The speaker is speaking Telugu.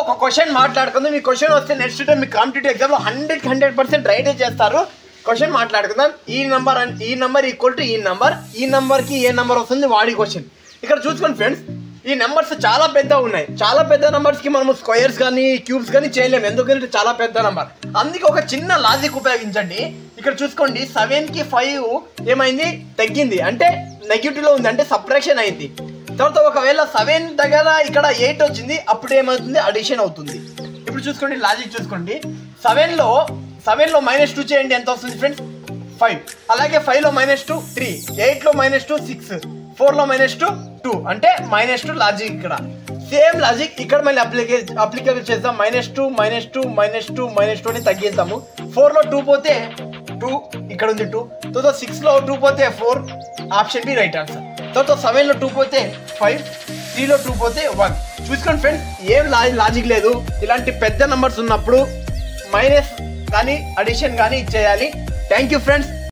ఒక క్వశ్చన్ మాట్లాడుకుందాం. మీ క్వశ్చన్ వస్తే నెక్స్ట్ టైం మీ కాంపిటేటివ్ ఎగ్జామ్లో 100% రైటే చేస్తారు. క్వశ్చన్ మాట్లాడుకుందాం. ఈ నెంబర్ ఈక్వల్ టు ఈ నెంబర్కి ఏ నెంబర్ వస్తుంది వాడి క్వశ్చన్. ఇక్కడ చూసుకోండి ఫ్రెండ్స్, ఈ నెంబర్స్ చాలా పెద్ద ఉన్నాయి. చాలా పెద్ద నెంబర్స్కి మనము స్క్వేర్స్ కానీ క్యూబ్స్ కానీ చేయలేము, ఎందుకంటే చాలా పెద్ద నెంబర్. అందుకే ఒక చిన్న లాజిక్ ఉపయోగించండి. ఇక్కడ చూసుకోండి, 7కి 5 ఏమైంది, తగ్గింది, అంటే నెగిటివ్లో ఉంది, అంటే సబ్ట్రాక్షన్ అయింది. తర్వాత ఒకవేళ 7 దగ్గర ఇక్కడ 8 వచ్చింది, అప్పుడు ఏమవుతుంది, అడిషన్ అవుతుంది. ఇప్పుడు చూసుకోండి, లాజిక్ చూసుకోండి. 7లో -2 చేయండి, ఎంత వస్తుంది ఫ్రెండ్స్, 5. అలాగే 5లో -2 3, 8లో -2 6, 4లో -2 అంటే -2 లాజిక్. ఇక్కడ సేమ్ లాజిక్ ఇక్కడ మళ్ళీ అప్లికేబుల్ చేద్దాం. -2 అని తగ్గిస్తాము. 4లో 2 పోతే 2, ఇక్కడ ఉంది 2. తర్వాత 6లో 2 పోతే 4, ఆప్షన్ బి రైట్ ఆన్సర్. తర్వాత 7లో 2 పోతే 5, 3లో 2 పోతే 1. చూసుకోండి ఫ్రెండ్స్, ఏం లాజిక్ లేదు. ఇలాంటి పెద్ద నెంబర్స్ ఉన్నప్పుడు మైనస్ కానీ అడిషన్ కానీ ఇచ్చేయాలి. Thank you friends.